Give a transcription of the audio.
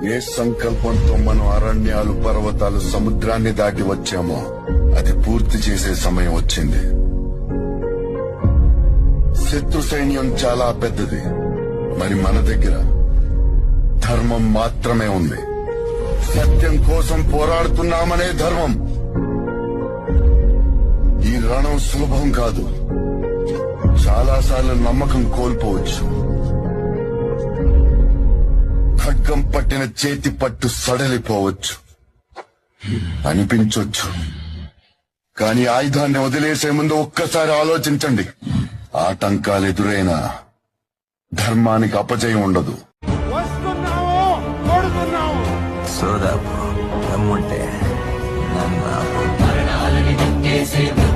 ఏ సంకల్పంతో మనం అరణ్యాలు, పర్వతాలు, సముద్రాన్ని దాటి వచ్చామో అది పూర్తి చేసే సమయం వచ్చింది. శత్రు సైన్యం చాలా పెద్దది. మరి మన దగ్గర ధర్మం మాత్రమే ఉంది. సత్యం కోసం పోరాడుతున్నామనే ధర్మం. ఈ రణం సులభం కాదు. చాలాసార్లు నమ్మకం కోల్పోవచ్చు. ఖడ్గం పట్టిన చేతి పట్టు సడలిపోవచ్చు, అనిపించొచ్చు. కానీ ఆయుధాన్ని వదిలేసే ముందు ఒక్కసారి ఆలోచించండి. ఆటంకాలు ఎదురైనా ధర్మానికి అపజయం ఉండదు. సోదాపు దమ్ముంటే నన్ను